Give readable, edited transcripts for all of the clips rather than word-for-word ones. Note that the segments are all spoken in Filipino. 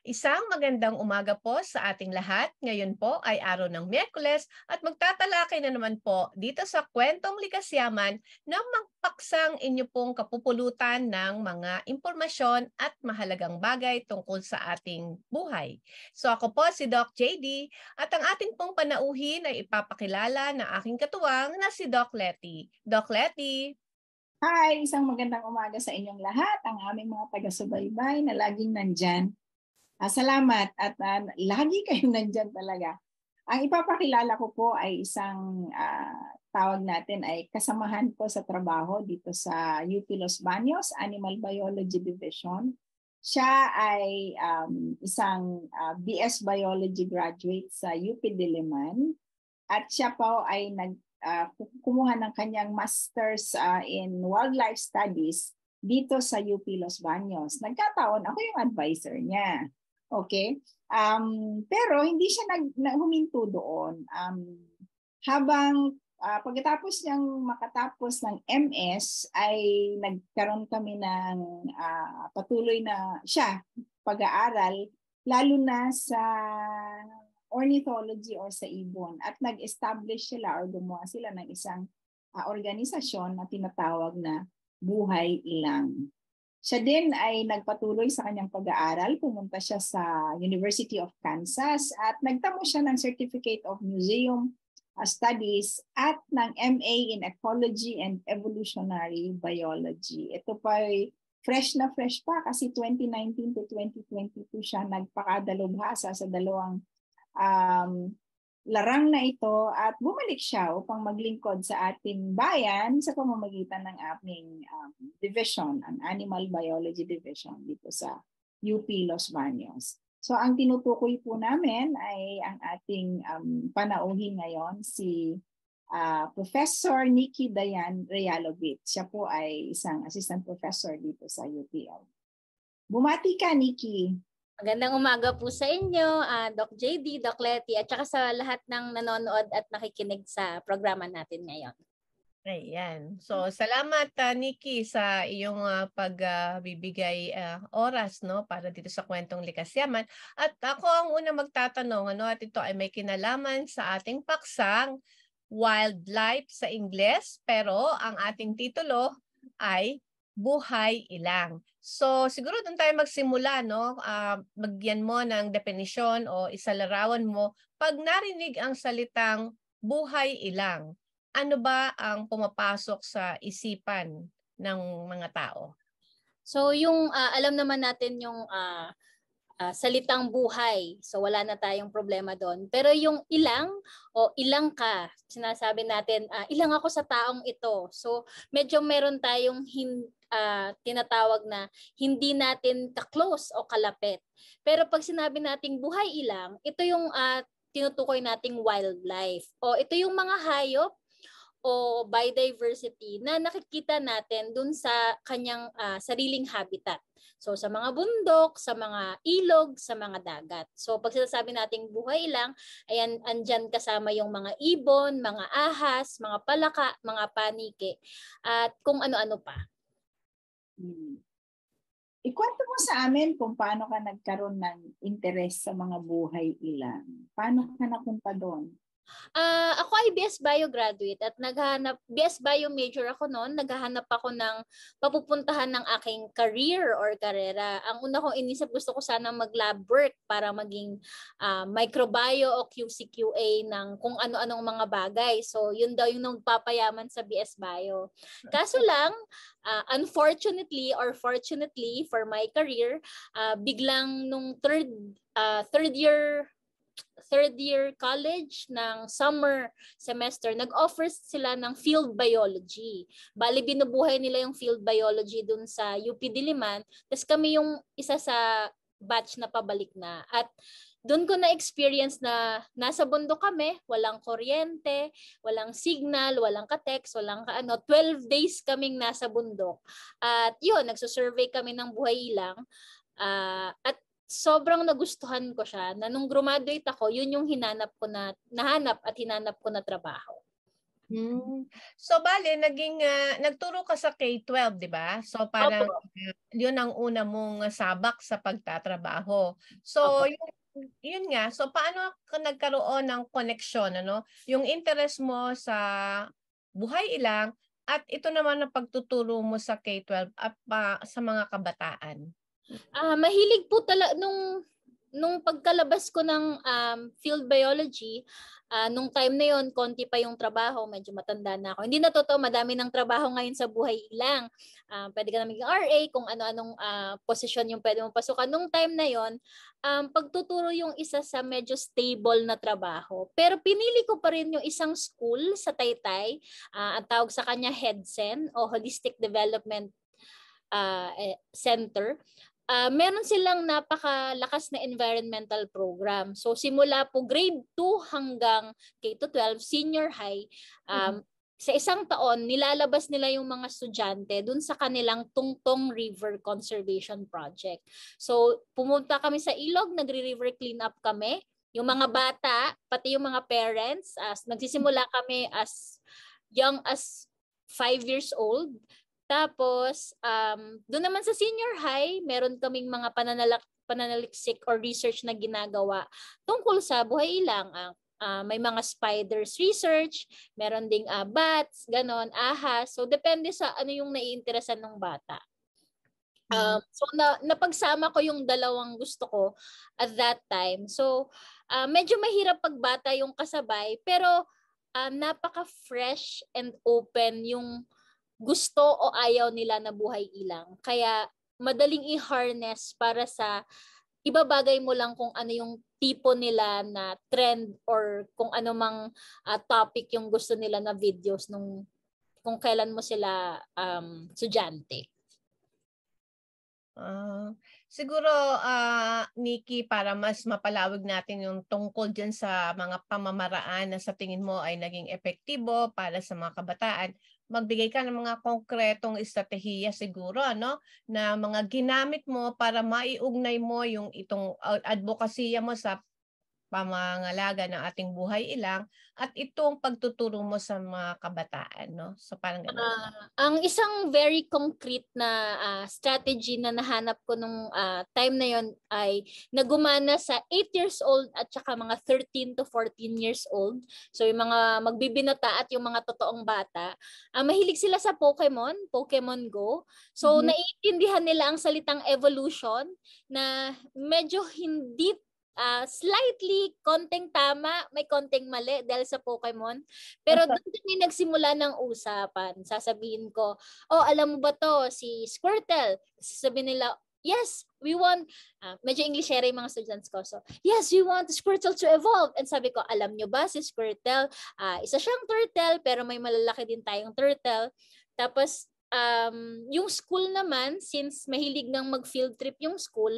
Isang magandang umaga po sa ating lahat. Ngayon po ay araw ng Miyerkules at magtatalakay na naman po dito sa Kwentong Likas Yaman na magpaksang inyo pong kapupulutan ng mga impormasyon at mahalagang bagay tungkol sa ating buhay. So ako po si Doc JD at ang ating pong panauhin ay ipapakilala ng aking katuwang na si Doc Letty. Doc Letty. Hi, isang magandang umaga sa inyong lahat, ang aming mga taga-subaybay na laging nandyan. Salamat at lagi kayong nandyan talaga. Ang ipapakilala ko po ay isang tawag natin ay kasamahan ko sa trabaho dito sa UP Los Baños, Animal Biology Division. Siya ay isang BS Biology graduate sa UP Diliman at siya po ay kumuha ng kanyang Masters in Wildlife Studies dito sa UP Los Baños. Nagkataon, ako yung advisor niya. Okay? Pero hindi siya huminto doon. Habang pagkatapos niyang makatapos ng MS, ay nagkaroon kami ng patuloy na siya pag-aaral, lalo na sa ornithology or sa ibon. At nag-establish sila or gumawa sila ng isang organisasyon na tinatawag na Buhay Ilang. Siya din ay nagpatuloy sa kanyang pag-aaral. Pumunta siya sa University of Kansas at nagtamo siya ng Certificate of Museum Studies at ng MA in Ecology and Evolutionary Biology. Ito pa ay fresh pa kasi 2019 to 2022 siya nagpakadalubhasa sa dalawang larang na ito at bumalik siya upang maglingkod sa ating bayan sa pamamagitan ng aming division, ang Animal Biology Division dito sa UP Los Baños. So ang tinutukoy po namin ay ang ating panauhin ngayon si Professor Nikki Dayan Realovic. Siya po ay isang assistant professor dito sa UPL. Bumati ka, Nikki. Magandang umaga po sa inyo, Doc JD, Doc Letty, at saka sa lahat ng nanonood at nakikinig sa programa natin ngayon. Ayan. So, salamat Nikki sa iyong pagbibigay oras no para dito sa Kwentong Likas Yaman. At ako ang unang magtatanong at ito ay may kinalaman sa ating paksang Wildlife sa Ingles, pero ang ating titulo ay Buhay Ilang. So siguro doon tayo magsimula, no? Bagyan mo ng definisyon o isalarawan mo pag narinig ang salitang buhay ilang. Ano ba ang pumapasok sa isipan ng mga tao? So yung alam naman natin yung salitang buhay. So wala na tayong problema doon. Pero yung ilang o ilang ka, sinasabi natin, ilang ako sa taong ito. So medyo meron tayong tinatawag na hindi natin ka-close o kalapit. Pero pag sinabi nating buhay ilang, ito yung tinutukoy nating wildlife. O ito yung mga hayop o biodiversity na nakikita natin dun sa kanyang sariling habitat. So sa mga bundok, sa mga ilog, sa mga dagat. So pag sinasabi nating buhay lang, ayan, andyan kasama yung mga ibon, mga ahas, mga palaka, mga panike, at kung ano-ano pa. Ikwento mo sa amin kung paano ka nagkaroon ng interes sa mga buhay ilang. Paano ka napunta doon? Ako ay BS Bio graduate at BS Bio major ako noon. Naghahanap ako ng papupuntahan ng aking career or karera. Ang una kong inisip, gusto ko sana mag-lab work para maging microbio o QC/QA ng kung ano-anong mga bagay. So yun daw yung nagpapayaman sa BS Bio. Kaso lang, unfortunately or fortunately for my career, biglang nung third year college ng summer semester, nag-offer sila ng field biology. Bali, binubuhay nila yung field biology dun sa UP Diliman. Tapos kami yung isa sa batch na pabalik na. At doon ko na-experience na nasa bundok kami, walang kuryente, walang signal, walang ka-text, walang 12 days kaming nasa bundok. At yun, nagsusurvey kami ng buhay ilang. At sobrang nagustuhan ko siya na nung graduate ako, yun yung nahanap ko na trabaho. So bale nagturo ka sa K-12, 'di ba? So parang Opo, 'yun ang una mong sabak sa pagtatrabaho. So opo. yun nga, so paano ka nagkaroon ng koneksyon ano, yung interest mo sa buhay ilang at ito naman ang pagtuturo mo sa K-12 at sa mga kabataan? Mahilig po nung pagkalabas ko ng field biology, nung time na yon konti pa yung trabaho, medyo matanda na ako. Hindi na totoo, madami ng trabaho ngayon sa buhay ilang. Pwede ka na maging RA, kung ano-anong posisyon yung pwede mong pasukan. Nung time na yon, pagtuturo yung isa sa medyo stable na trabaho. Pero pinili ko pa rin yung isang school sa Taytay, ang tawag sa kanya HEDCEN o Holistic Development Center. Meron silang napakalakas na environmental program. So simula po grade 2 hanggang K-12, senior high, sa isang taon, nilalabas nila yung mga estudyante dun sa kanilang Tungtong River Conservation Project. So pumunta kami sa ilog, nagre-river cleanup kami. Yung mga bata, pati yung mga parents, nagsisimula kami as young as 5 years old. Tapos, doon naman sa senior high, meron kaming mga pananaliksik or research na ginagawa tungkol sa buhay ilang. May mga spiders research, meron ding bats, ganon, ahas. So, depende sa ano yung naiinteresan ng bata. So, napagsama ko yung dalawang gusto ko at that time. So, medyo mahirap pagbata yung kasabay, pero napaka-fresh and open yung gusto o ayaw nila na buhay ilang. Kaya madaling i-harness para sa ibabagay mo lang kung ano yung tipo nila na trend or kung ano mang topic yung gusto nila na videos kung kailan mo sila estudyante. Siguro, Nikki, para mas mapalawig natin yung tungkol dyan sa mga pamamaraan na sa tingin mo ay naging epektibo para sa mga kabataan, magbigay ka ng mga konkretong estratehiya siguro, ano, na mga ginamit mo para maiugnay mo yung itong advokasya mo sa pamangalaga ng ating buhay ilang at itong pagtuturo mo sa mga kabataan, no? So parang gano'n. Ang isang very concrete na strategy na nahanap ko nung time na yon ay nagumana sa 8 years old at saka mga 13 to 14 years old. So yung mga magbibinata at yung mga totoong bata, mahilig sila sa Pokemon Go. So naiintindihan nila ang salitang evolution na medyo hindi slightly konting tama, may konting mali dahil sa Pokemon. Pero doon kami nagsimula ng usapan. Sasabihin ko, oh, alam mo ba to, si Squirtle? Sasabihin nila, yes, we want, medyo Englishera yung mga students ko. So, yes, we want Squirtle to evolve. And sabi ko, alam nyo ba si Squirtle? Isa siyang turtle, pero may malalaki din tayong turtle. Tapos, yung school naman, since mahilig nang mag-field trip yung school,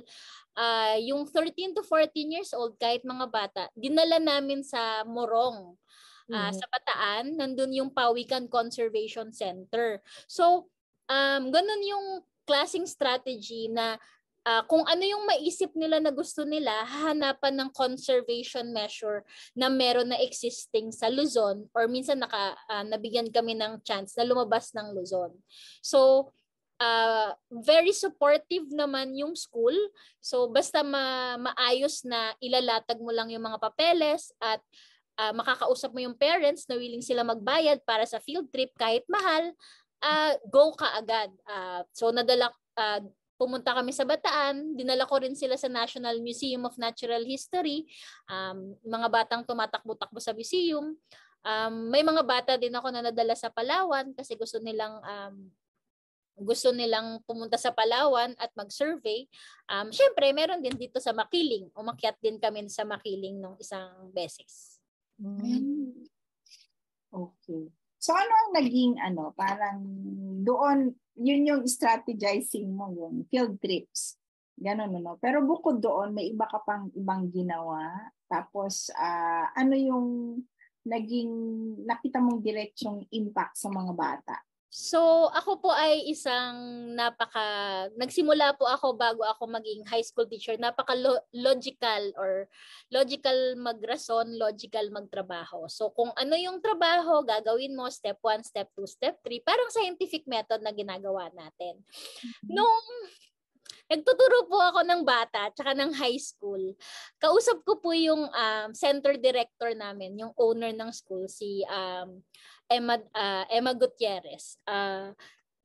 yung 13 to 14 years old, kahit mga bata, dinala namin sa Morong. Sa Bataan, nandun yung Pawikan Conservation Center. So, ganun yung klaseng strategy na kung ano yung maisip nila na gusto nila, hahanapan ng conservation measure na meron na existing sa Luzon or minsan nabigyan kami ng chance na lumabas ng Luzon. So, very supportive naman yung school. So, basta maayos na ilalatag mo lang yung mga papeles at makakausap mo yung parents na willing sila magbayad para sa field trip kahit mahal, go ka agad. So, pumunta kami sa Bataan, dinala ko rin sila sa National Museum of Natural History, mga batang tumatakbo-takbo sa museum. May mga bata din ako na nadala sa Palawan kasi gusto nilang pumunta sa Palawan at mag-survey. Syempre, meron din dito sa Makiling. Umakyat din kami sa Makiling nung isang beses. Okay. So ano ang naging parang doon, yun yung strategizing mo, yung field trips. Ganon, Pero bukod doon, may iba ka pang ibang ginawa. Tapos, ano yung nakita mong direksyong impact sa mga bata? So, ako po ay nagsimula po ako bago ako maging high school teacher. Logical magrason, logical magtrabaho. So, kung ano yung trabaho, gagawin mo, step 1, step 2, step 3, parang scientific method na ginagawa natin. Nung nagtuturo po ako ng bata tsaka ng high school, kausap ko po yung center director namin, yung owner ng school, si Emma Gutierrez.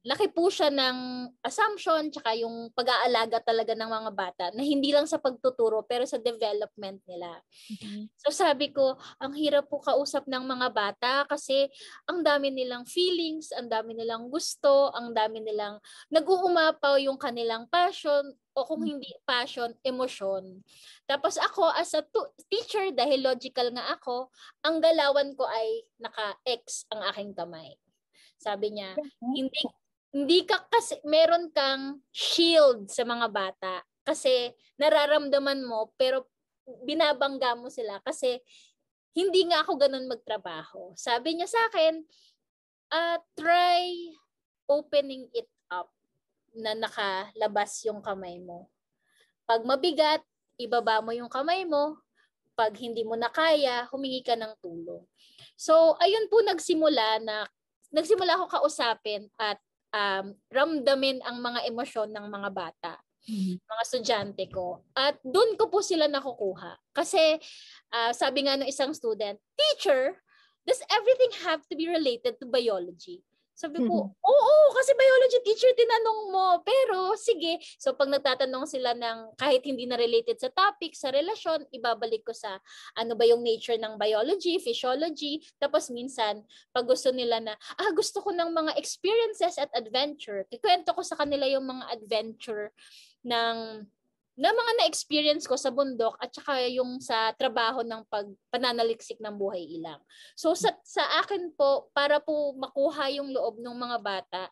Laki po siya ng assumption tsaka yung pag-aalaga talaga ng mga bata na hindi lang sa pagtuturo pero sa development nila. So sabi ko, ang hirap po kausap ng mga bata kasi ang dami nilang feelings, ang dami nilang gusto, ang dami nilang nag-uumapaw yung kanilang passion o kung hindi passion, emosyon. Tapos ako as a teacher, dahil logical nga ako, ang galawan ko ay naka-X ang aking kamay. Sabi niya, hindi ka kasi meron kang shield sa mga bata kasi nararamdaman mo pero binabangga mo sila kasi hindi nga ako ganun magtrabaho. Sabi niya sa akin, try opening it up na nakalabas yung kamay mo. Pag mabigat, ibaba mo yung kamay mo. Pag hindi mo na kaya, humingi ka ng tulong. So, ayun po nagsimula ako kausapin at ramdamin ang mga emosyon ng mga bata, mga estudyante ko. At doon ko po sila nakukuha. Kasi sabi nga ng isang student, teacher, does everything have to be related to biology? Sabi ko, oo, kasi biology teacher tinanong mo. Pero sige, so pag nagtatanong sila ng kahit hindi na related sa topic, sa relasyon, ibabalik ko sa ano ba yung nature ng biology, physiology. Tapos minsan, pag gusto nila na, gusto ko ng mga experiences at adventure, kikwento ko sa kanila yung mga adventure na mga na-experience ko sa bundok at saka yung sa trabaho ng pananaliksik ng buhay ilang. So sa akin po, para po makuha yung loob ng mga bata,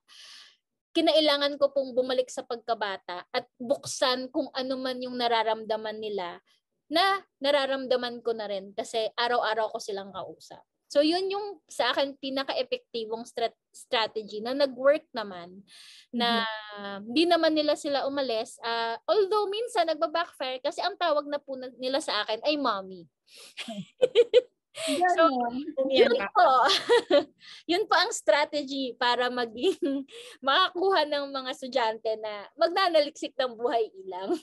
kinailangan ko pong bumalik sa pagkabata at buksan kung ano man yung nararamdaman nila na nararamdaman ko na rin kasi araw-araw ko silang kausap. So yun yung sa akin pinaka-epektibong strategy na nag-work naman na hindi naman nila sila umalis. Although minsan nagba-backfire kasi ang tawag na po nila sa akin ay mommy. So yun po. Yun po ang strategy para maging makakuha ng mga estudyante na magnanaliksik ng buhay ilang.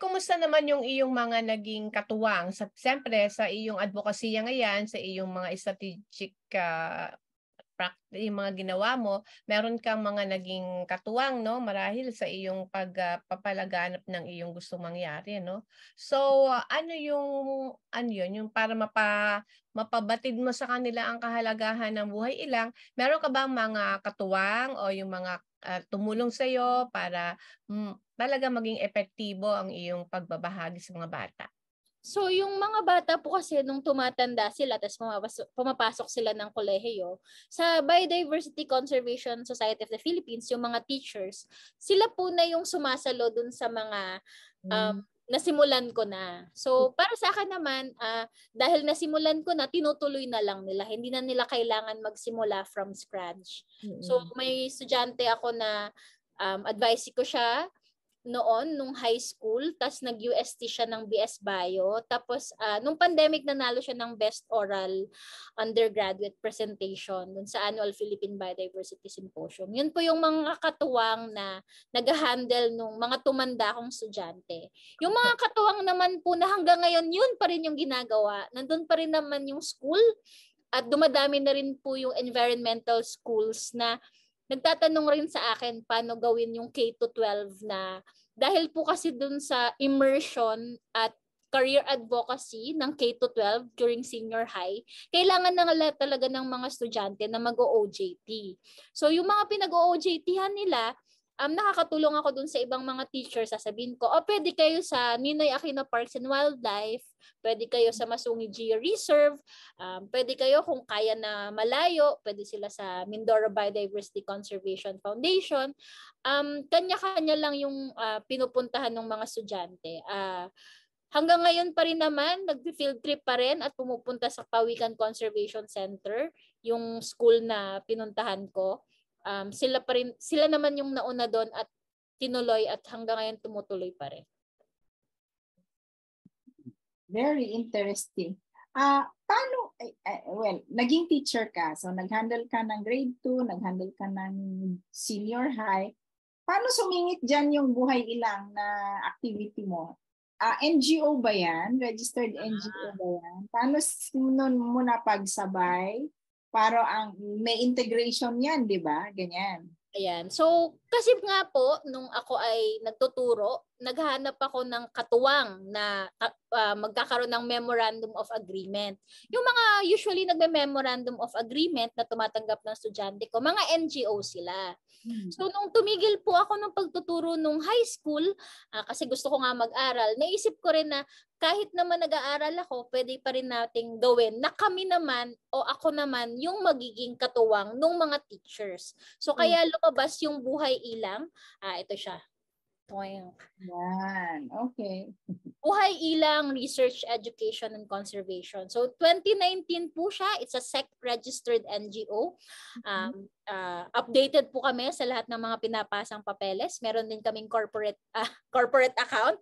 Kumusta naman yung iyong mga naging katuwang siyempre sa iyong advokasya ngayon, sa iyong mga strategic yung mga ginawa mo, meron kang mga naging katuwang, no, marahil sa iyong papalaganap ng iyong gustong mangyari, no? So, ano yung para mapabatid mo sa kanila ang kahalagahan ng buhay ilang, meron ka bang mga katuwang o yung mga tumulong sa iyo para talaga maging epektibo ang iyong pagbabahagi sa mga bata? So, yung mga bata po kasi nung tumatanda sila, tapos pumapasok sila ng kolehiyo, sa Biodiversity Conservation Society of the Philippines, yung mga teachers, sila po na yung sumasalo dun sa mga nasimulan ko na. So, para sa akin naman, dahil nasimulan ko na, tinutuloy na lang nila. Hindi na nila kailangan magsimula from scratch. So, may estudyante ako na advice ko siya noon nung high school, tas nag-UST siya ng BS Bio, tapos nung pandemic nanalo siya ng Best Oral Undergraduate Presentation dun sa Annual Philippine Biodiversity Symposium. Yun po yung mga katuwang na nag-handle nung mga tumanda kong estudyante. Yung mga katuwang naman po na hanggang ngayon, yun pa rin yung ginagawa. Nandun pa rin naman yung school at dumadami na rin po yung environmental schools na nagtatanong rin sa akin paano gawin yung K-12 na dahil po kasi dun sa immersion at career advocacy ng K-12 during senior high, kailangan na talaga ng mga estudyante na mag-OJT. So yung mga pinag-OJT-han nila, nakakatulong ako dun sa ibang mga teachers. Sasabihin ko, pwede kayo sa Ninoy Aquino Parks and Wildlife, pwede kayo sa Masungi Geo-Reserve, pwede kayo kung kaya na malayo, pwede sila sa Mindoro Biodiversity Conservation Foundation. Kanya-kanya lang yung pinupuntahan ng mga estudyante. hanggang ngayon pa rin naman, nag-field trip pa rin at pumupunta sa Pawikan Conservation Center, yung school na pinuntahan ko. Sila naman yung nauna doon at tinuloy at hanggang ngayon tumutuloy pa rin. Very interesting. Paano, well, naging teacher ka, so nag-handle ka ng grade 2, nag-handle ka ng senior high. Paano sumingit dyan yung buhay ilang na activity mo? NGO ba yan? Registered NGO ba yan? Paano mo napagsabay? Para may integration yan, di ba? Ganyan. Ayan. So, kasi nga po, nung ako ay nagtuturo, naghahanap ako ng katuwang na magkakaroon ng Memorandum of Agreement. Yung mga usually nagme-Memorandum of Agreement na tumatanggap ng estudyante ko, mga NGO sila. So, nung tumigil po ako ng pagtuturo nung high school, kasi gusto ko nga mag-aral, naisip ko rin na kahit naman nag-aaral ako, pwede pa rin nating gawin na kami naman o ako naman yung magiging katuwang ng mga teachers. So, kaya lumabas yung Buhay Ilang. Ito siya. Yan. Okay. Buhay Ilang Research, Education, and Conservation. So, 2019 po siya. It's a SEC-registered NGO. Updated po kami sa lahat ng mga pinapasang papeles. Meron din kaming corporate account.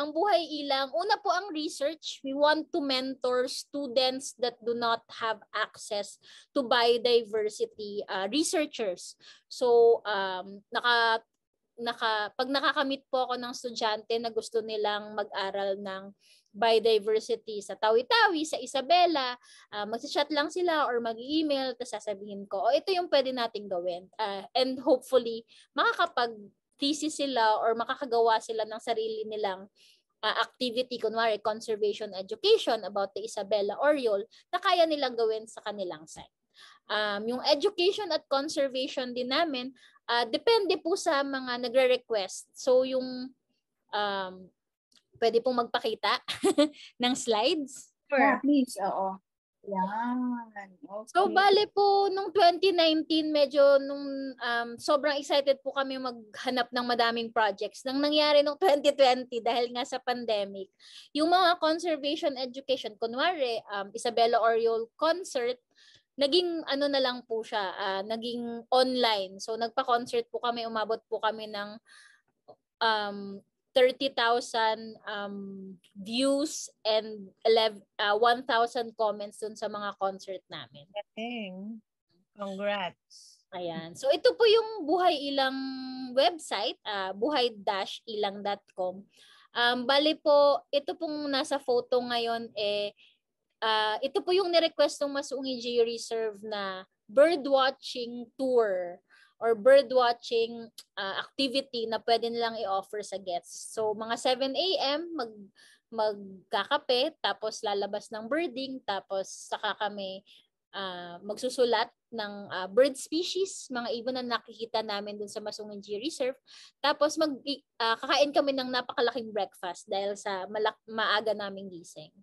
Ang Buhay Ilang, una po ang research. We want to mentor students that do not have access to biodiversity researchers. So, pag nakakamit po ako ng estudyante na gusto nilang mag-aral ng biodiversity sa Tawi-Tawi, sa Isabela, mag-chat lang sila or mag-email, tapos sasabihin ko, ito yung pwede nating gawin. And hopefully, makakapag-thesis sila or makakagawa sila ng sarili nilang activity, kunwari conservation education about the Isabela Oriole, na kaya nilang gawin sa kanilang site. Yung education at conservation din namin, depende po sa mga nagre-request. So yung pwede pong magpakita ng slides. Yeah, please. Oo. Yan. Okay. So bale po nung 2019 medyo sobrang excited po kami maghanap ng madaming projects. Nang nangyari nung 2020 dahil nga sa pandemic, yung mga conservation education, kunwari Isabela Oriole concert, naging na lang po siya, naging online. So nagpa-concert po kami, umabot po kami ng 30,000 views and 1,000 comments dun sa mga concert namin. Congrats. Ayan. So ito po yung Buhay Ilang website, buhay-ilang.com. Bali po, ito pong nasa photo ngayon ito po yung ni-request ng Masungi Georeserve na birdwatching tour or birdwatching activity na pwede nilang i-offer sa guests. So mga 7 a.m. magkakape, tapos lalabas ng birding, tapos saka kami magsusulat ng bird species, mga ibon na nakikita namin dun sa Masungi Georeserve. Tapos kakain kami ng napakalaking breakfast dahil sa maaga naming gising.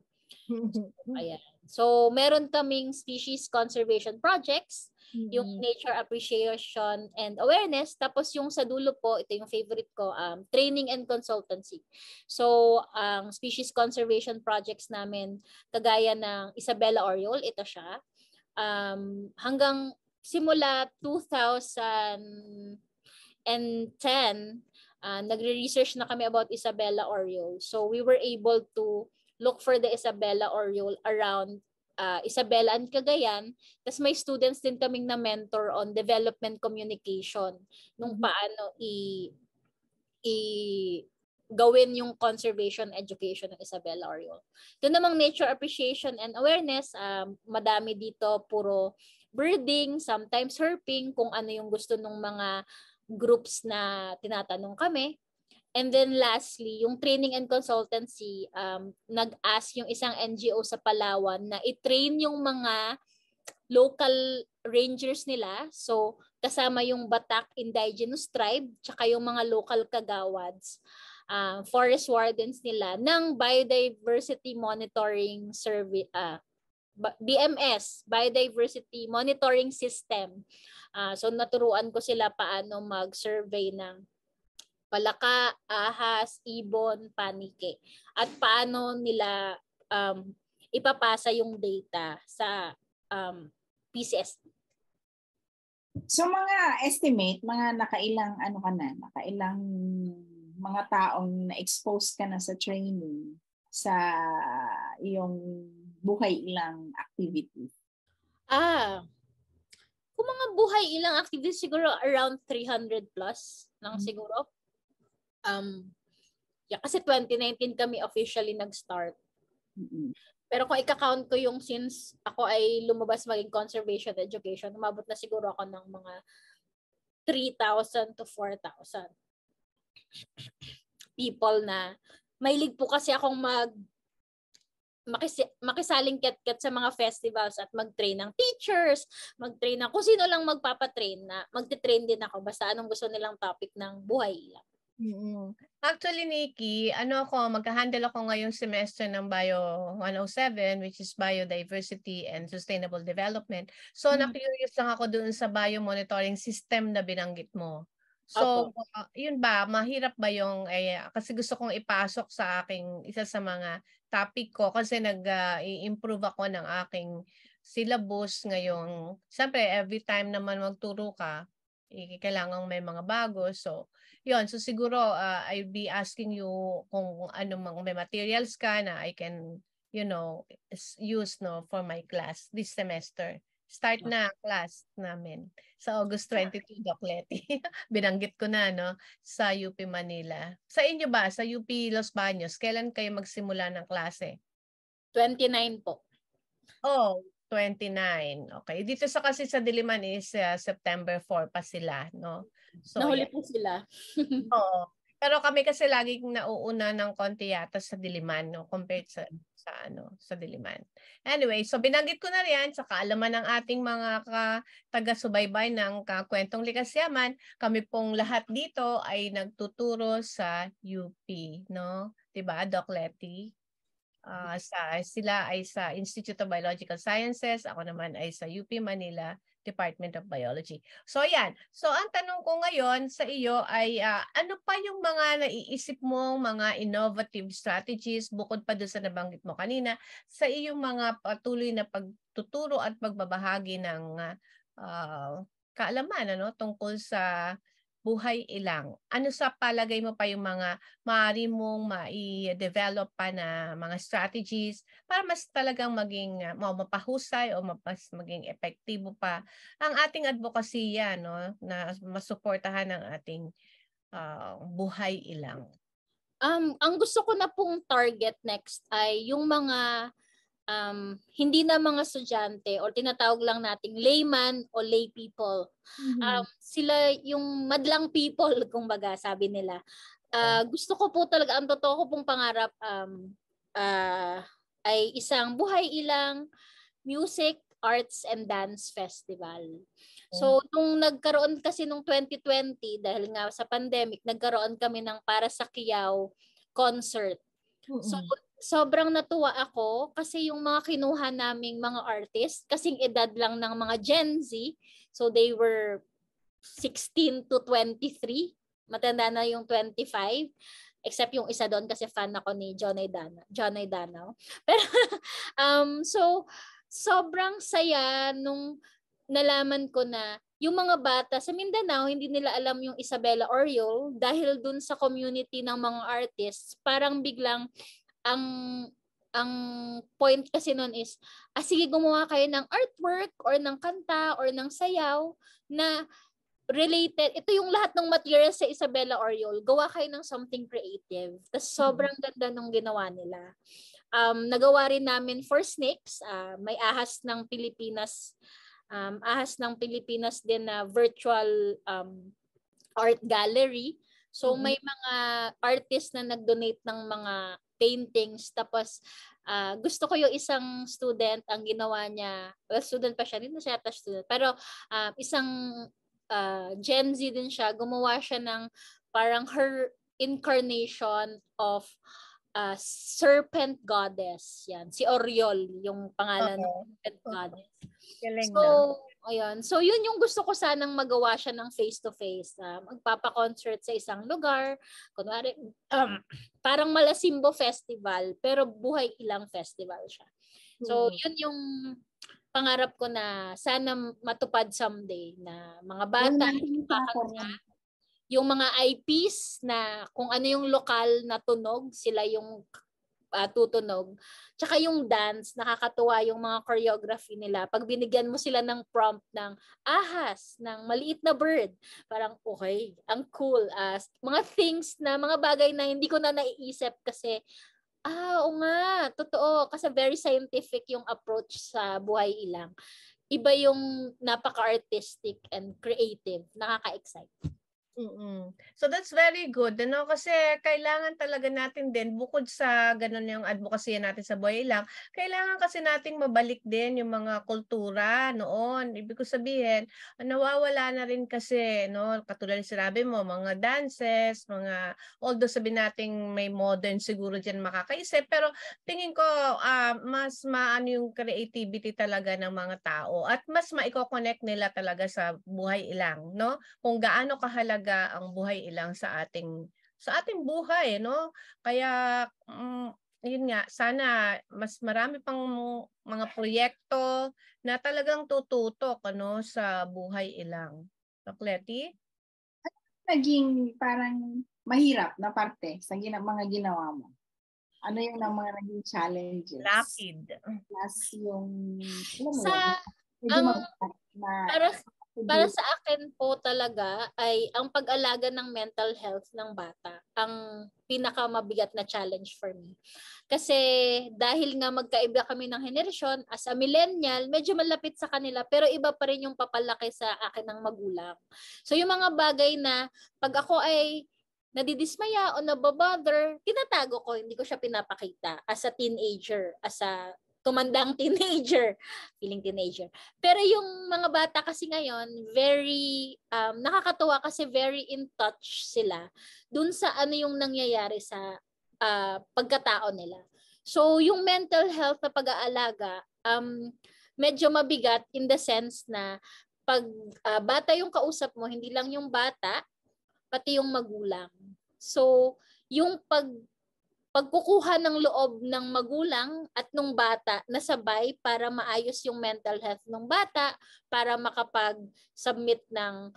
Ayan. So, meron kaming species conservation projects, yung nature appreciation and awareness, tapos yung sa dulo po, ito yung favorite ko, training and consultancy. So, ang species conservation projects namin, kagaya ng Isabela Oriole, ito siya. Hanggang simula 2010, nagre-research na kami about Isabela Oriole. So, we were able to look for the Isabela Oriole around Isabela and Cagayan. Tapos may students din kaming na mentor on development communication nung paano gawin yung conservation education ng Isabela Oriole. Ito namang nature appreciation and awareness, madami dito puro birding, sometimes herping, kung ano yung gusto ng mga groups na tinatanong kami. And then lastly, yung training and consultancy, nag-ask yung isang NGO sa Palawan na i-train yung mga local rangers nila. So, kasama yung Batak Indigenous Tribe, tsaka yung mga local kagawads, forest wardens nila, ng Biodiversity Monitoring Survey, BMS, Biodiversity Monitoring System. So, naturuan ko sila paano mag-survey ng palaka, ahas, ibon, panike. At paano nila ipapasa yung data sa PCS. So mga estimate, mga nakailang nakailang mga taong na-expose ka na sa training sa iyong buhay ilang activity? Kung mga buhay ilang activities, siguro around 300 plus lang siguro. Kasi 2019 kami officially nag-start. Pero kung ika-count ko yung since ako ay lumabas maging conservation education, umabot na siguro ako ng mga 3,000 to 4,000 people na mahilig po kasi akong makisaling ket-ket sa mga festivals at mag-train ng teachers, mag-train ng kung sino lang magpapatrain na magte-train din ako basta anong gusto nilang topic ng buhay lang. Actually, Nikki, magha-handle ako ngayong semester ng Bio 107, which is Biodiversity and Sustainable Development. So, na-curious lang ako doon sa biomonitoring system na binanggit mo. So, yun ba, mahirap ba yung, kasi gusto kong ipasok sa aking isa sa mga topic ko kasi nag-i-improve ako ng aking syllabus ngayong, siyempre, every time naman magturo ka, kailangan may mga bago. So, yun. So, siguro, I'll be asking you kung may materials ka na I can, use for my class this semester. Start na class namin sa August 22, Doc Letty. Binanggit ko na, sa UP Manila. Sa inyo ba, sa UP Los Baños, kailan kayo magsimula ng klase? 29 po. 29. Okay. Dito kasi sa Diliman is September 4 pa sila, no? So, nahuli po sila. Oo. Pero kami kasi laging nauuna ng konti yata sa Diliman, no, compared sa Diliman. Anyway, so binanggit ko na riyan sa kaalaman ng ating mga taga-subaybay ng Kwentong Likas Yaman, kami pong lahat dito ay nagtuturo sa UP, no? 'Di ba, Doc Letty? Sila ay sa Institute of Biological Sciences, ako naman ay sa UP Manila Department of Biology. So yan. So ang tanong ko ngayon sa iyo ay ano pa yung mga naiisip mong mga innovative strategies bukod pa doon sa nabanggit mo kanina sa iyong mga patuloy na pagtuturo at pagbabahagi ng kaalaman tungkol sa buhay ilang. Ano sa palagay mo pa yung mga maaari mong mai-develop pa na mga strategies para mas talagang maging mapahusay o mas maging epektibo pa ang ating advokasya, na masuportahan ng ating buhay ilang? Ang gusto ko na pong target next ay yung mga hindi na mga estudyante or tinatawag lang nating layman o lay people. Sila yung madlang people, kumbaga sabi nila. Gusto ko po talaga, ang totoo ko pong pangarap ay isang buhay ilang music, arts and dance festival. So, nung nagkaroon kasi nung 2020, dahil nga sa pandemic, nagkaroon kami ng Para sa Kiyaw concert. So, sobrang natuwa ako kasi yung mga kinuha naming mga artist, kasing edad lang ng mga Gen Z, so they were 16 to 23, matanda na yung 25, except yung isa doon kasi fan ako ni Jonay Danao. Pero, so, sobrang saya nung nalaman ko na yung mga bata sa Mindanao, hindi nila alam yung Isabela Oriol dahil dun sa community ng mga artists, parang biglang ang point kasi nun is, sige gumawa kayo ng artwork or ng kanta or ng sayaw na related. Ito yung lahat ng materials sa Isabela Oriol. Gawa kayo ng something creative. Tapos sobrang ganda nung ginawa nila. Nagawa rin namin for snakes. May ahas ng Pilipinas din na virtual art gallery. So may mga artist na nag-donate ng mga paintings. Tapos gusto ko yung isang student, ang ginawa niya, student pa siya, hindi na siya student, pero isang Gen Z din siya, gumawa siya ng parang her incarnation of serpent goddess. Yan, si Oriol yung pangalan ng serpent goddess. So, Ayan. So, yun yung gusto ko sanang magawa siya ng face-to-face. Magpapa-concert sa isang lugar. Kunwari, parang Malasimbo Festival, pero buhay ilang festival siya. So, yun yung pangarap ko na sana matupad someday na mga bata, yung mga IPs na kung ano yung lokal na tunog, sila yung tutunog. Tsaka yung dance, nakakatuwa yung mga choreography nila. Pag binigyan mo sila ng prompt ng ahas, ng maliit na bird, parang okay, ang cool. Mga things na, mga bagay na hindi ko na naiisip kasi, oo nga, totoo. Kasi very scientific yung approach sa buhay ilang. Iba yung napaka-artistic and creative. Nakaka-excite. So that's very good, ano, kasi kailangan talaga natin din bukod sa ganun yung advocacy natin sa buhay lang, kailangan kasi nating mabalik din yung mga kultura noon. Ibig ko sabihin, nawawala na rin kasi, no, katulad ng sinabi mo, mga dances, mga, although sabihin nating may modern siguro diyan makakaisip, pero tingin ko mas maano yung creativity talaga ng mga tao at mas maiko-connect nila talaga sa buhay ilang, no? Kung gaano kahalaga ang buhay ilang sa ating buhay, no? Kaya yun nga, sana mas marami pang mga proyekto na talagang tututok ano sa buhay ilang. Clety? Naging parang mahirap na parte sa mga ginawa mo? Ano yung mga naging challenges? Lapid. Plus yung, para sa akin po talaga ay ang pag-alaga ng mental health ng bata ang pinakamabigat na challenge for me. Kasi dahil nga magkaiba kami ng henerasyon, as a millennial, medyo malapit sa kanila pero iba pa rin yung papalaki sa akin ng magulang. So yung mga bagay na pag ako ay nadidismaya o nababother, tinatago ko, hindi ko siya pinapakita as a teenager, as a tumandang teenager, feeling teenager. Pero yung mga bata kasi ngayon, very, nakakatuwa kasi very in touch sila dun sa ano yung nangyayari sa pagkatao nila. So, yung mental health na pag-aalaga, medyo mabigat in the sense na pag bata yung kausap mo, hindi lang yung bata, pati yung magulang. So, yung pagkukuha ng loob ng magulang at nung bata na sabay para maayos yung mental health ng bata, para makapag-submit ng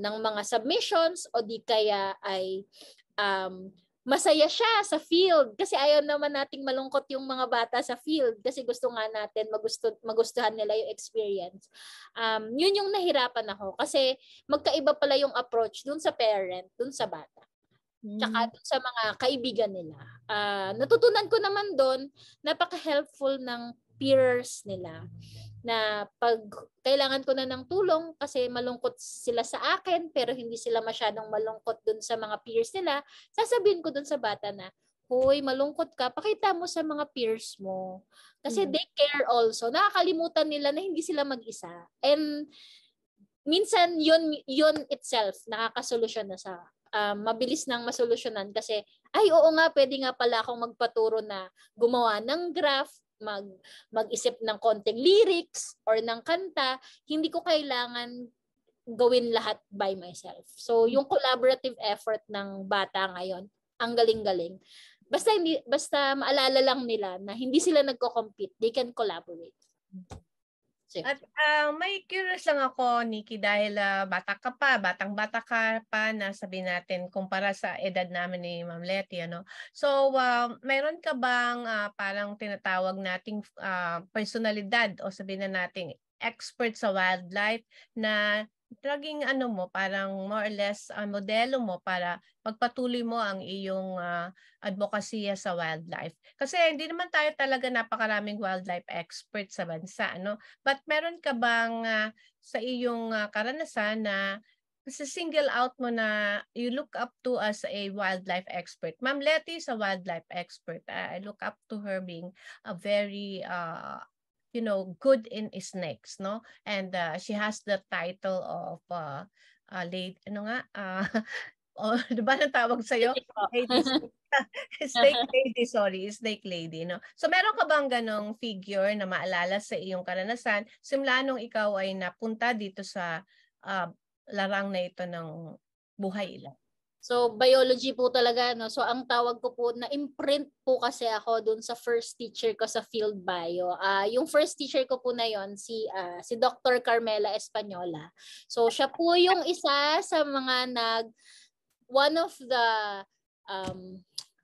mga submissions o di kaya ay masaya siya sa field kasi ayaw naman nating malungkot yung mga bata sa field kasi gusto nga natin magustuhan nila yung experience. Yun yung nahirapan ako kasi magkaiba pala yung approach dun sa parent, dun sa bata. Tsaka dun sa mga kaibigan nila. Natutunan ko naman doon, napaka-helpful ng peers nila na pag kailangan ko na ng tulong kasi malungkot sila sa akin pero hindi sila masyadong malungkot dun sa mga peers nila, sasabihin ko dun sa bata na, hoy, malungkot ka, pakita mo sa mga peers mo. Kasi they care also. Nakakalimutan nila na hindi sila mag-isa. And minsan yun itself nakakasolusyon na sa mabilis nang masolusyonan kasi ay oo nga pwede nga pala akong magpaturo na gumawa ng graph, mag-isip ng konting lyrics or ng kanta, hindi ko kailangan gawin lahat by myself. So yung collaborative effort ng bata ngayon, ang galing-galing. Basta maalala lang nila na hindi sila nagko-compete, they can collaborate. At may curious lang ako, Nikki, dahil batang-bata ka pa na sabihin natin kumpara sa edad namin ni Ma'am Letty, ano. So, mayroon ka bang parang tinatawag nating personalidad o sabihin na nating expert sa wildlife na naging parang more or less modelo mo para magpatuloy mo ang iyong advokasya sa wildlife. Kasi hindi naman tayo talaga napakaraming wildlife expert sa bansa, ano? But meron ka bang sa iyong karanasan na single out mo na you look up to as a wildlife expert? Ma'am Letty is a wildlife expert. I look up to her being a very good in snakes, no? And she has the title of O, di ba tawag sa'yo? Lady, snake lady, sorry, snake lady, no? So meron ka bang ganong figure na maalala sa iyong karanasan simula nung ikaw ay napunta dito sa larang na ito ng buhay ilang? So, biology po talaga, no? So, ang tawag ko po, na-imprint po kasi ako dun sa first teacher ko sa field bio. Yung first teacher ko po na yon si Dr. Carmela Española. So, siya po yung isa sa mga one of the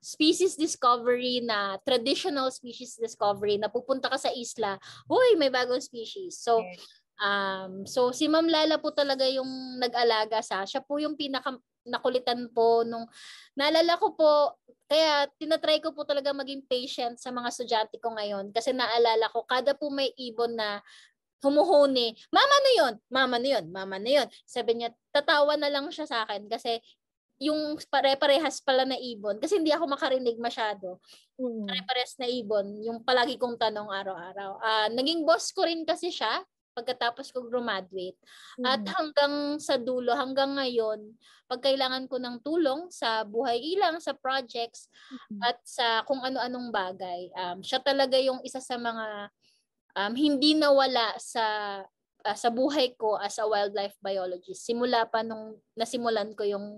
species discovery na traditional species discovery na pupunta ka sa isla, uy, may bagong species. So, so si Ma'am Lala po talaga yung nag-alaga siya po yung nakulitan po nung naalala ko po, kaya tinatry ko po talaga maging patient sa mga estudyante ko ngayon kasi naalala ko kada po may ibon na humuhuni, mama na yun, mama na yun, mama na yun. Sabi niya, tatawa na lang siya sa akin kasi yung pare-parehas pala na ibon kasi hindi ako makarinig masyado. Pare-parehas na ibon, yung palagi kong tanong araw-araw. Naging boss ko rin kasi siya pagkatapos ko graduate. At hanggang sa dulo, hanggang ngayon, pag kailangan ko ng tulong sa buhay ilang, sa projects, at sa kung ano-anong bagay, siya talaga yung isa sa mga hindi nawala sa buhay ko as a wildlife biologist. Simula pa nung nasimulan ko yung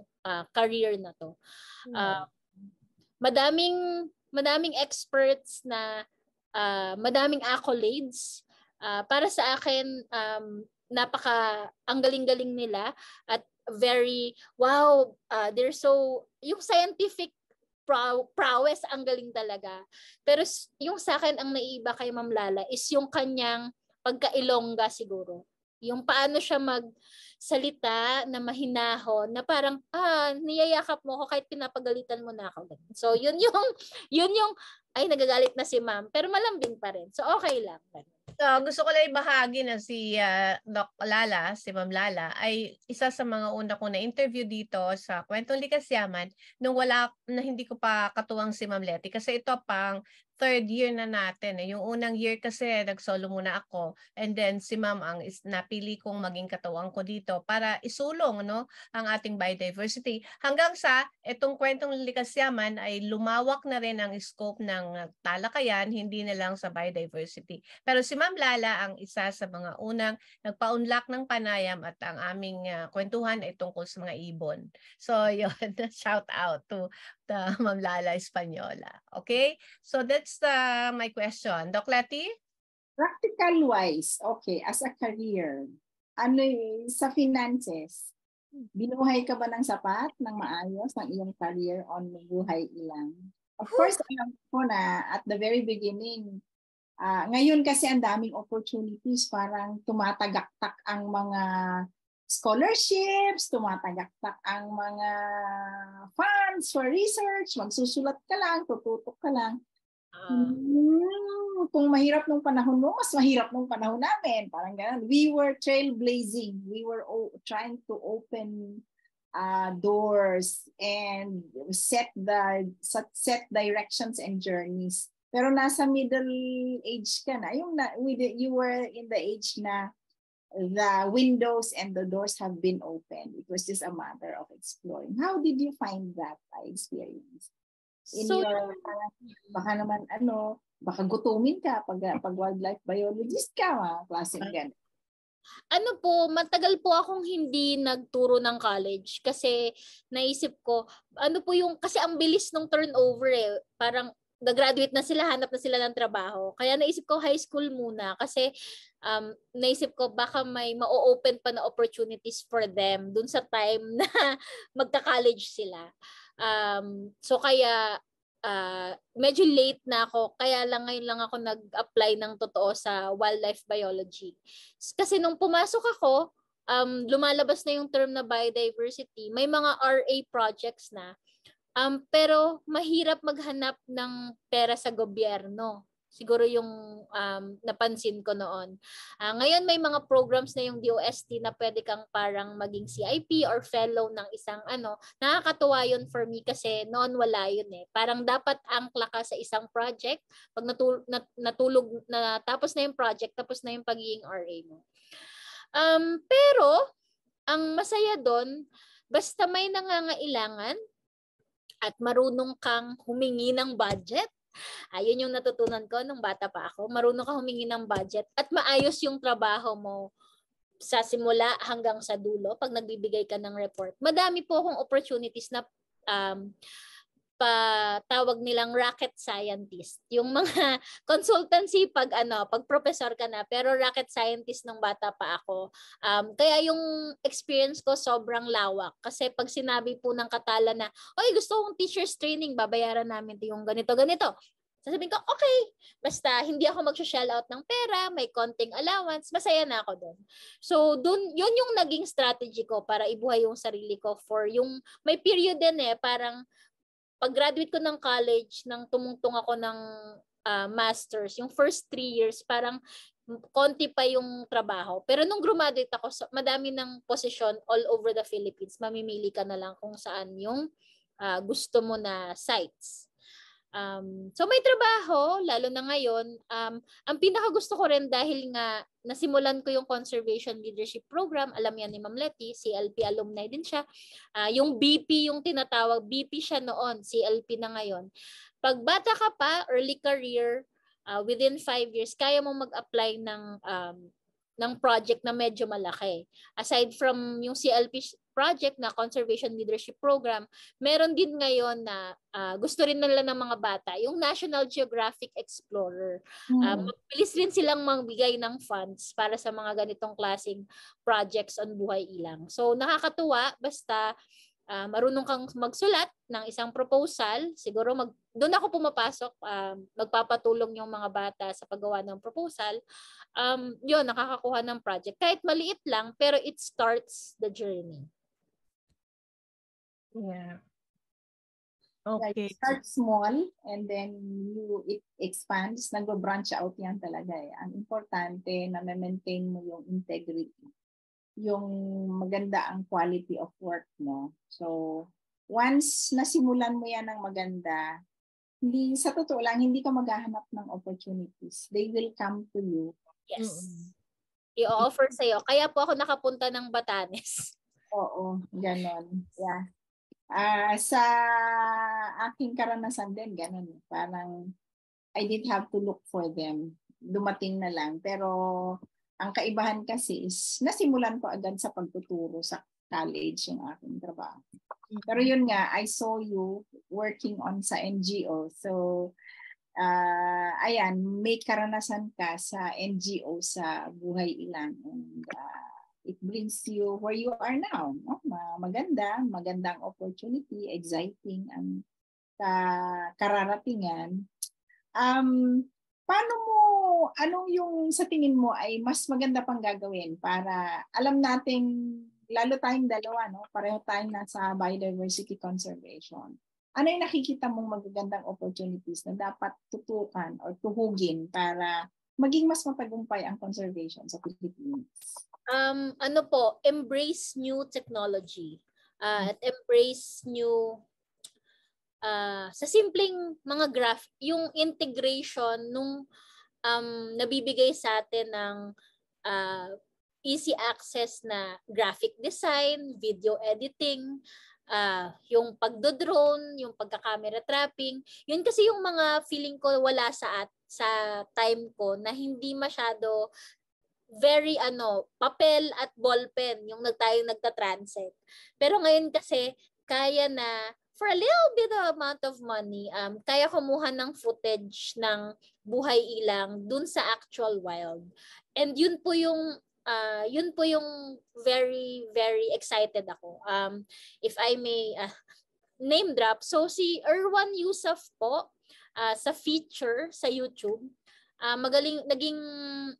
career na to. Madaming experts na madaming accolades. Para sa akin, ang galing-galing nila at very, wow, they're so, yung scientific prowess ang galing talaga. Pero yung sa akin, ang naiiba kay Ma'am Lala is yung kanyang pagka-Ilongga siguro. Yung paano siya magsalita na mahinahon, na parang, niyayakap mo ako kahit pinapagalitan mo na ako. So, yun yung, ay, nagagalit na si Ma'am, pero malambing pa rin. So, okay lang. So, gusto ko lang ibahagi na si Doc Lala, si Ma'am Lala, ay isa sa mga una ko na interview dito sa Kwentong Likas Yaman nung hindi ko pa katuwang si Ma'am Leti kasi ito pang third year na natin. Yung unang year kasi nag-solo muna ako and then si Ma'am ang napili kong maging katuwang ko dito para isulong ang ating biodiversity. Hanggang sa itong Kwentong Likas Yaman ay lumawak na rin ang scope ng talakayan, hindi na lang sa biodiversity. Pero si Ma'am Lala ang isa sa mga unang nagpa-unlock ng panayam at ang aming kwentuhan ay tungkol sa mga ibon. So yun, shout out to Ma'am Lala Española. Okay? So that's my question. Doc Leti? Practical wise, okay, as a career, sa finances, binuhay ka ba ng sapat, ng maayos, ng iyong career on buhay ilang? Of course, alam ko na at the very beginning, ngayon kasi ang daming opportunities, parang tumatagaktak ang mga scholarships, tumatagaktak ang mga funds for research, magsusulat ka lang, tututok ka lang. Kung mahirap nung panahon mo, mas mahirap nung panahon namin. Parang ganun. We were trailblazing. We were trying to open doors and set directions and journeys. Pero nasa middle age ka na. You were in the age na the windows and the doors have been opened. It was just a matter of exploring. How did you find that experience? Baka naman baka gutumin ka pag wildlife biologist ka, klaseng ganun. Matagal po akong hindi nagturo ng college kasi naisip ko, kasi ang bilis ng turnover parang gagraduate na sila, hanap na sila ng trabaho. Kaya naisip ko high school muna kasi naisip ko baka may ma-open pa na opportunities for them dun sa time na magka-college sila. So kaya medyo late na ako, kaya lang ngayon lang ako nag-apply ng totoo sa wildlife biology. Kasi nung pumasok ako, lumalabas na yung term na biodiversity, may mga RA projects na, pero mahirap maghanap ng pera sa gobyerno. Siguro yung napansin ko noon. Ngayon may mga programs na yung DOST na pwede kang parang maging CIP or fellow ng isang nakakatuwa yun for me kasi noon wala yun Parang dapat angkla ka sa isang project. Pag tapos na yung project, tapos na yung pagiging RA mo. Pero ang masaya doon, basta may nangangailangan at marunong kang humingi ng budget. Ayun yung natutunan ko nung bata pa ako. Marunong kang humingi ng budget at maayos yung trabaho mo sa simula hanggang sa dulo pag nagbibigay ka ng report. Madami po akong opportunities na tawag nilang rocket scientist. Yung mga consultancy pag professor ka na, pero rocket scientist nung bata pa ako. Kaya yung experience ko sobrang lawak kasi pag sinabi po ng katala na, "Oy, gusto kong teacher's training, babayaran namin yung ganito." Sasabihin ko, okay, basta hindi ako mag-shell out ng pera, may konting allowance, masaya na ako doon. So, yun yung naging strategy ko para ibuhay yung sarili ko for yung, may period din parang pag-graduate ko ng college, nang tumungtong ako ng master's, yung first 3 years, parang konti pa yung trabaho. Pero nung graduate ako, madami ng posisyon all over the Philippines. Mamimili ka na lang kung saan yung gusto mo na sites. So may trabaho, lalo na ngayon. Ang pinakagusto ko rin dahil nga nasimulan ko yung Conservation Leadership Program, alam yan ni Ma'am Letty, CLP alumni din siya. Yung BP yung tinatawag, BP siya noon, CLP na ngayon. Pag bata ka pa, early career, within 5 years, kaya mo mag-apply ng project na medyo malaki. Aside from yung CLP project na Conservation Leadership Program, meron din ngayon na gusto rin nila ng mga bata, yung National Geographic Explorer. Mabilis rin silang magbigay ng funds para sa mga ganitong klaseng projects on buhay ilang. So nakakatuwa, basta marunong kang magsulat ng isang proposal, siguro doon ako pumapasok, magpapatulong yung mga bata sa paggawa ng proposal. Yun, nakakakuha ng project. Kahit maliit lang, pero it starts the journey. Yeah. Like Okay. start small and then it expands, nag-branch out yan talaga Ang importante na maintain mo yung integrity, yung maganda ang quality of work mo. So, once nasimulan mo yan ng maganda, sa totoo lang, hindi ka maghahanap ng opportunities. They will come to you. Yes. I-offer sa'yo. Kaya po ako nakapunta ng Batanes. Oo, ganon. Yeah. Sa aking karanasan din, ganun. Parang I didn't have to look for them. Dumating na lang. Pero ang kaibahan kasi is nasimulan ko agad sa pagtuturo sa college yung aking trabaho. Pero yun nga, I saw you working on sa NGO. So, ayan, may karanasan ka sa NGO sa Buhay Ilang. And it brings you where you are now. No? Magandang opportunity, exciting ang kararatingan. Anong yung sa tingin mo ay mas maganda pang gagawin para alam nating, lalo tayong dalawa, no? Pareho tayong nasa biodiversity conservation. Ano yung nakikita mong magagandang opportunities na dapat tutukan or tuhugin para maging mas matagumpay ang conservation sa Pilipinas? Embrace new technology. At embrace new sa simpleng mga graph, yung integration nung nabibigay sa atin ng easy access na graphic design, video editing, yung pagdo-drone, yung pagka-camera trapping. Yun kasi yung mga feeling ko wala sa time ko na hindi masyado very papel at ballpen yung tayong nagta-transit. Pero ngayon kasi kaya na for a little bit of amount of money, kaya kumuha ng footage ng buhay ilang dun sa actual wild. And yun po yung very, very excited ako. If I may name drop, so si Erwan Yusuf po, sa feature sa YouTube,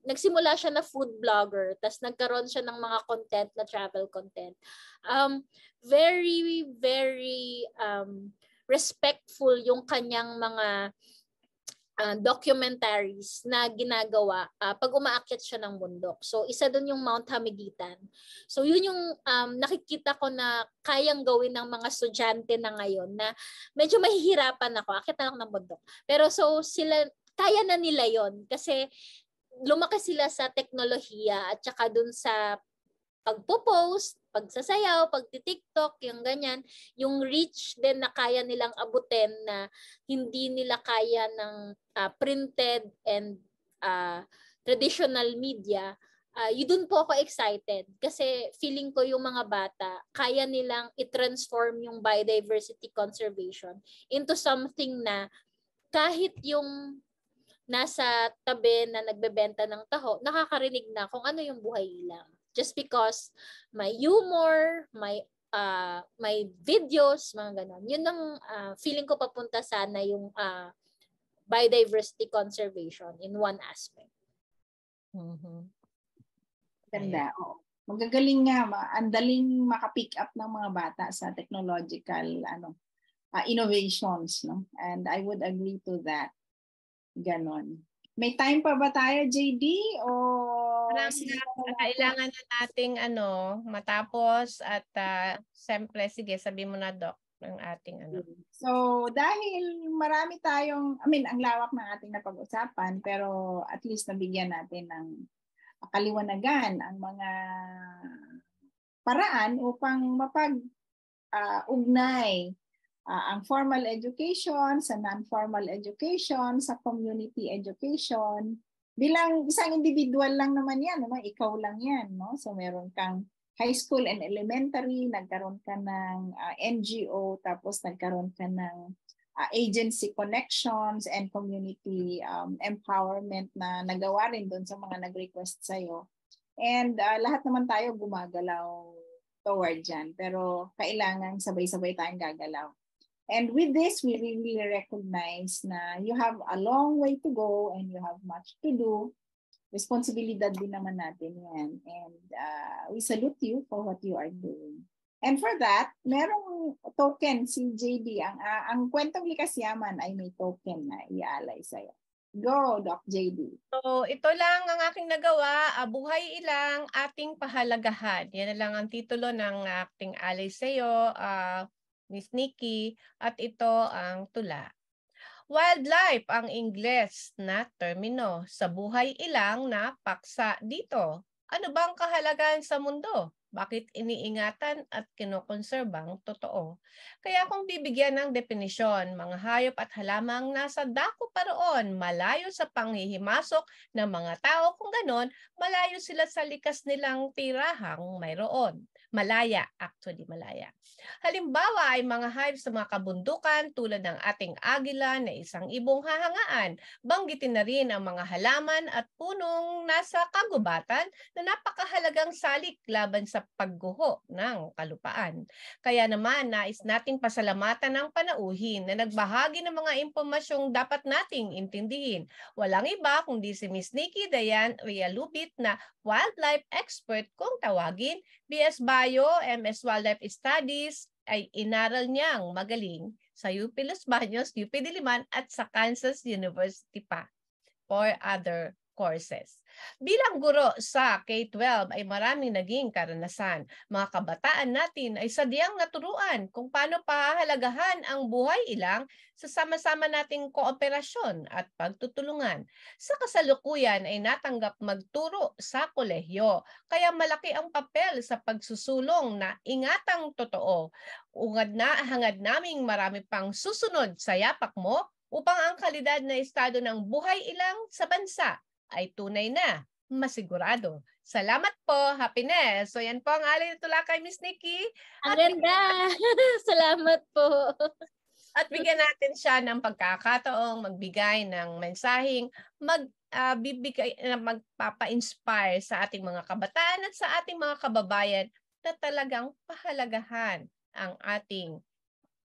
nagsimula siya na food blogger, tas nagkaroon siya ng mga content na travel content. Very, very respectful yung kanyang mga documentaries na ginagawa pag umaakyat siya ng bundok. So, isa doon yung Mount Hamiguitan. So, yun yung nakikita ko na kayang gawin ng mga estudyante na ngayon na medyo mahihirapan ako. Akyat na lang ng bundok. Pero so, kaya na nila yon kasi lumaki sila sa teknolohiya at saka dun sa pagpo-post, pagsasayaw, pagti-TikTok, yung ganyan, yung reach din na kaya nilang abutin na hindi nila kaya ng printed and traditional media, yun po ako excited kasi feeling ko yung mga bata, kaya nilang i-transform yung biodiversity conservation into something na kahit yung nasa tabi na nagbebenta ng taho, nakakarinig na kung ano yung buhay ilang. Just because may humor, may videos, mga ganon. Yun ang feeling ko papunta sana yung biodiversity conservation in one aspect. Ganda. Oo. Magagaling nga, ang daling makapick up ng mga bata sa technological innovations, no? And I would agree to that. Ganon. May time pa ba tayo, JD? O kailangan na nating matapos at siyempre, sige, sabi mo na, Doc, ng ating So, dahil marami tayong, ang lawak ng ating napag-usapan, pero at least nabigyan natin ng kaliwanagan ang mga paraan upang mapag-ugnay ang formal education sa non-formal education, sa community education. Bilang isang individual lang naman yan, ikaw lang yan. No? So meron kang high school and elementary, nagkaroon ka ng NGO, tapos nagkaroon ka ng agency connections and community empowerment na nagawa rin doon sa mga nag-request sa'yo. And lahat naman tayo gumagalaw toward dyan. Pero kailangan sabay-sabay tayong gagalaw. And with this, we really recognize na you have a long way to go and you have much to do. Responsibilidad din naman natin yan. And we salute you for what you are doing. And for that, merong token si JD. Ang Kwentong Likas Yaman ay may token na iaalay sa'yo. Go, Doc JD. So, ito lang ang aking nagawa. Buhay ilang ating pahalagahan. Yan na lang ang titulo ng aking alay sa'yo, Miss Nikki, at ito ang tula. Wildlife ang Ingles na termino. Sa buhay ilang na paksa dito. Ano bang kahalagahan sa mundo? Bakit iniingatan at kinokonserbang totoo? Kaya kung bibigyan ng definisyon, mga hayop at halamang nasa dako pa roon, malayo sa panghihimasok ng mga tao, kung ganon, malayo sila sa likas nilang tirahang mayroon. Malaya, malaya. Halimbawa ay mga hayop sa mga kabundukan tulad ng ating agila na isang ibong hahangaan. Banggitin na rin ang mga halaman at punong nasa kagubatan na napakahalagang salik laban sa pagguho ng kalupaan. Kaya naman nais nating pasalamatan ang panauhin na nagbahagi ng mga impormasyong dapat nating intindihin. Walang iba kundi si Miss Nikki Dayan Realubit na wildlife expert kung tawagin. BS Bio, MS Wildlife Studies ay inaral niyang magaling sa UP Los Baños, UP Diliman at sa Kansas University pa for other courses. Bilang guro sa K-12 ay maraming naging karanasan. Mga kabataan natin ay sadyang naturuan kung paano pahahalagahan ang buhay ilang sa sama-sama nating kooperasyon at pagtutulungan. Sa kasalukuyan ay natanggap magturo sa kolehiyo, kaya malaki ang papel sa pagsusulong na ingatang totoo. Hangad naming marami pang susunod sa yapak mo upang ang kalidad na estado ng buhay ilang sa bansa ay tunay na masigurado. Salamat po, happiness. So yan po ang alay na tula kay Miss Nikki. Ang ganda! Salamat po. At bigyan natin siya ng pagkakataong magbigay ng mensaheng magpapa-inspire sa ating mga kabataan at sa ating mga kababayan na talagang pahalagahan ang ating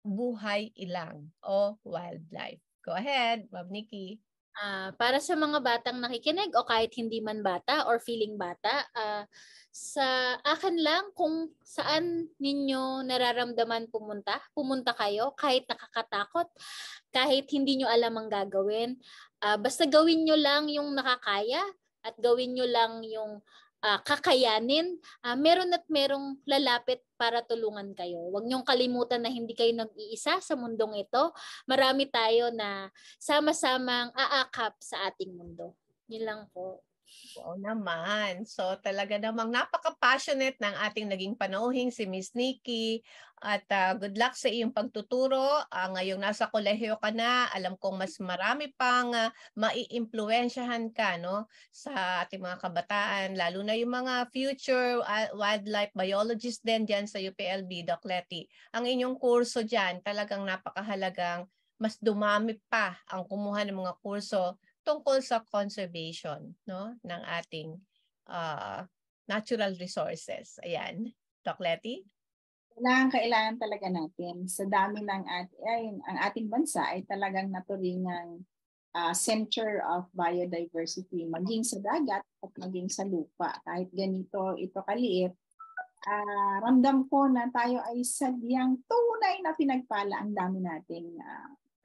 buhay ilang o wildlife. Go ahead, Ma'am Nikki. Para sa mga batang nakikinig o kahit hindi man bata or feeling bata, sa akin lang kung saan ninyo nararamdaman pumunta kayo kahit nakakatakot, kahit hindi nyo alam ang gagawin. Basta gawin nyo lang yung nakakaya at gawin nyo lang yung kakayanin. Meron at merong lalapit para tulungan kayo. Huwag niyong kalimutan na hindi kayo nag-iisa sa mundong ito. Marami tayo na sama-samang aakap sa ating mundo. Yun lang po. Oo naman. So talaga namang napaka-passionate ng ating naging panauhing si Miss Nikki at good luck sa iyong pagtuturo. Ngayong nasa kolehiyo ka na, alam kong mas marami pang maiimpluwensyahan ka no sa ating mga kabataan, lalo na yung mga future wildlife biologists din diyan sa UPLB, Doc Letty. Ang inyong kurso diyan talagang napakahalagang mas dumami pa ang kumuha ng mga kurso tungkol sa conservation no ng ating natural resources. Ayan, Doc Letty? Kailangan talaga natin sa dami ng ang ating bansa ay talagang naturingang center of biodiversity, maging sa dagat at maging sa lupa. Kahit ganito ito kaliit, ramdam ko na tayo ay sadyang tunay na pinagpala. Ang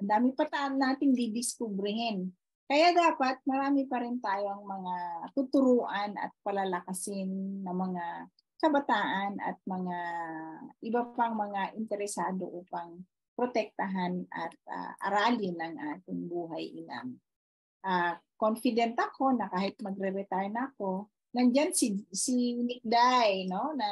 dami pa nating didiskubrihin. Kaya dapat marami pa rin tayong mga tuturuan at palalakasin ng mga kabataan at mga iba pang mga interesado upang protektahan at aralin ang ating buhay inam. Confident ako na kahit magre-retire na ako, nandyan si Nick Day, no, na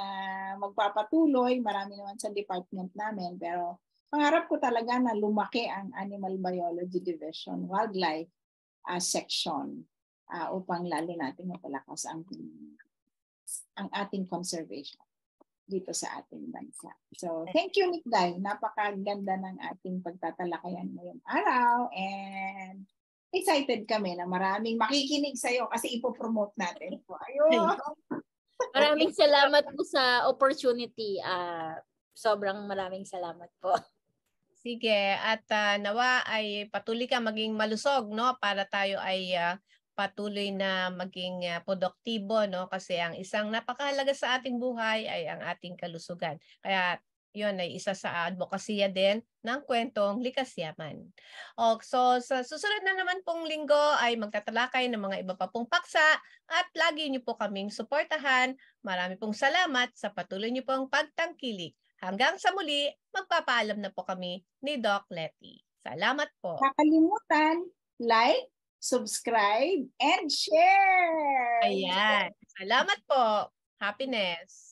magpapatuloy. Marami naman sa department namin, pero pangarap ko talaga na lumaki ang Animal Biology Division, Wildlife section upang lalo natin mapalakas ang ating conservation dito sa ating bansa. So, thank you, Nick Day. Napakaganda ng ating pagtatalakayan ngayong araw and excited kami na maraming makikinig sa'yo kasi ipopromote natin. So, ayun. Maraming salamat po sa opportunity. Sobrang maraming salamat po. Sige, at nawa ay patuloy ka maging malusog no para tayo ay patuloy na maging produktibo no kasi ang isang napakahalaga sa ating buhay ay ang ating kalusugan. Kaya yun ay isa sa advokasya din ng kwentong Likas Yaman. So sa susunod na naman pong linggo ay magtatalakay ng mga iba pa pong paksa at lagi niyo po kaming suportahan. Marami pong salamat sa patuloy niyo pong pagtangkilik. Hanggang sa muli, magpapaalam na po kami ni Doc Letty. Salamat po. Kakalimutan, like, subscribe, and share! Ayan. Salamat po. Happiness.